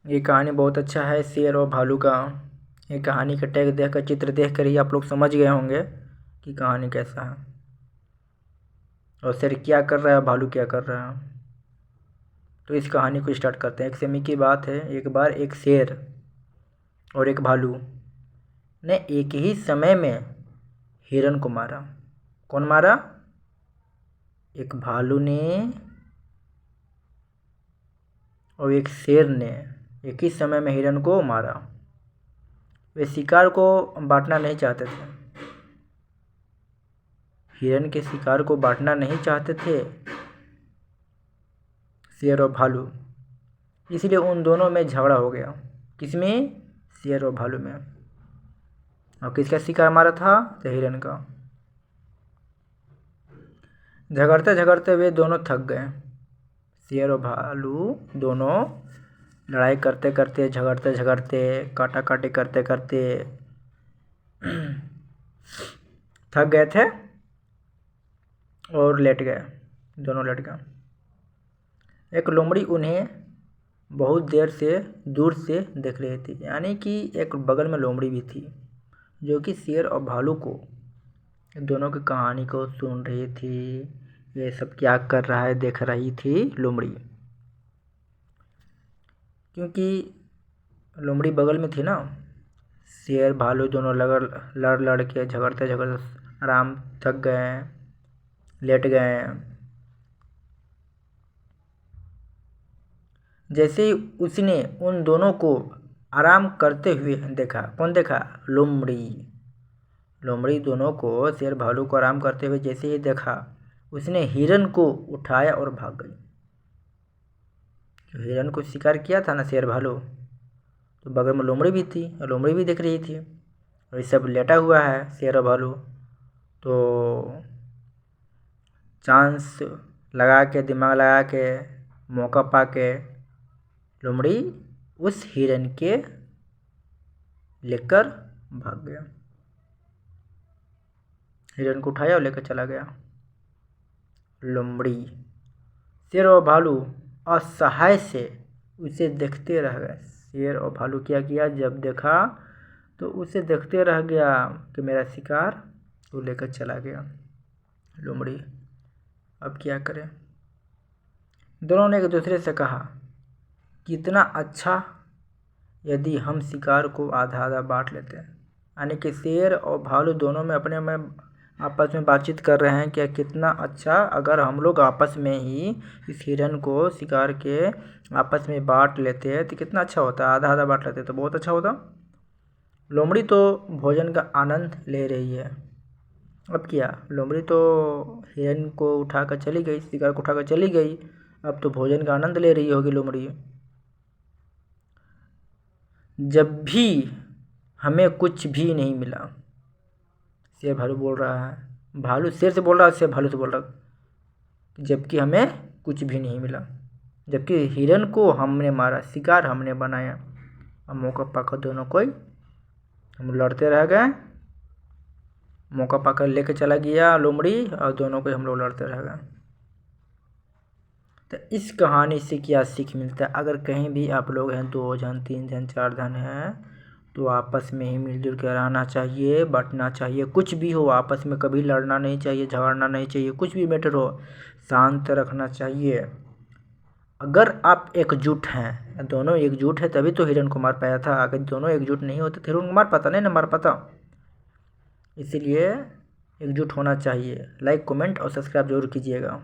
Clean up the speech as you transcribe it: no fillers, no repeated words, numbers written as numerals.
ये कहानी बहुत अच्छा है शेर और भालू का। ये कहानी का टैग देखकर, चित्र देखकर ही आप लोग समझ गए होंगे कि कहानी कैसा है और शेर क्या कर रहा है, भालू क्या कर रहा है। तो इस कहानी को स्टार्ट करते हैं। एक समय की बात है, एक बार एक शेर और एक भालू ने एक ही समय में हिरन को मारा। कौन मारा? एक भालू ने और एक शेर ने एक ही समय में हिरन को मारा। वे शिकार को बांटना नहीं चाहते थे। हिरन के शिकार को बांटना नहीं चाहते थे शेर और भालू, इसलिए उन दोनों में झगड़ा हो गया। किसमें? शेर और भालू में। और किसका शिकार मारा था? तो हिरन का। झगड़ते झगड़ते वे दोनों थक गए। शेर और भालू दोनों लड़ाई करते करते, झगड़ते झगड़ते, काटा काटी करते करते थक गए थे और लेट गए। दोनों लेट गए। एक लोमड़ी उन्हें बहुत देर से दूर से देख रही थी, यानी कि एक बगल में लोमड़ी भी थी जो कि शेर और भालू को, दोनों की कहानी को सुन रही थी। ये सब क्या कर रहा है देख रही थी लोमड़ी, क्योंकि लोमड़ी बगल में थी ना। शेर भालू दोनों लड़ लड़ के, झगड़ते झगड़ते आराम थक गए, लेट गए। जैसे ही उसने उन दोनों को आराम करते हुए देखा। कौन देखा? लोमड़ी। लोमड़ी दोनों को, शेर भालू को आराम करते हुए जैसे ही देखा, उसने हिरन को उठाया और भाग गई। हिरन को शिकार किया था ना शेर भालू, तो बगल में लोमड़ी भी थी और लोमड़ी भी देख रही थी। और ये सब लेटा हुआ है शेर और भालू, तो चांस लगा के, दिमाग लगा के, मौका पा के लोमड़ी उस हिरन के लेकर भाग गया। हिरन को उठाया और लेकर चला गया लोमड़ी। शेर और भालू असहाय से उसे देखते रह गए। शेर और भालू क्या किया? जब देखा तो उसे देखते रह गया कि मेरा शिकार वो लेकर चला गया लोमड़ी। अब क्या करें? दोनों ने एक दूसरे से कहा, कितना अच्छा यदि हम शिकार को आधा आधा बांट लेते हैं। यानी कि शेर और भालू दोनों में अपने में आपस में बातचीत कर रहे हैं कि कितना अच्छा अगर हम लोग आपस में ही इस हिरन को शिकार के आपस में बांट लेते हैं तो कितना अच्छा होता। आधा आधा बांट लेते तो बहुत अच्छा होता। लोमड़ी तो भोजन का आनंद ले रही है। अब क्या? लोमड़ी तो हिरन को उठाकर चली गई, शिकार को उठाकर चली गई। अब तो भोजन का आनंद ले रही होगी लोमड़ी। जब भी हमें कुछ भी नहीं मिला, शेर भालू बोल रहा है। भालू शेर से बोल रहा है, शेर भालू से बोल रहा है, जबकि हमें कुछ भी नहीं मिला, जबकि हिरन को हमने मारा, शिकार हमने बनाया। अब मौका पाकर दोनों कोई हम लड़ते रह गए। मौका पाकर लेके चला गया लोमड़ी और दोनों को हम लोग लड़ते रह गए। तो इस कहानी से क्या सीख मिलता है? अगर कहीं भी आप लोग हैं, 2 जन 3 जन 4 जन हैं, तो आपस में ही मिलजुल कर रहना चाहिए, बांटना चाहिए। कुछ भी हो आपस में कभी लड़ना नहीं चाहिए, झगड़ना नहीं चाहिए। कुछ भी मैटर हो शांत रखना चाहिए। अगर आप एकजुट हैं, दोनों एकजुट है तभी तो हिरन को मार पाया था। अगर दोनों एकजुट नहीं होते तो हिरन को मार पाता नहीं ना मार पाता। इसीलिए एकजुट होना चाहिए। लाइक कमेंट और सब्सक्राइब जरूर कीजिएगा।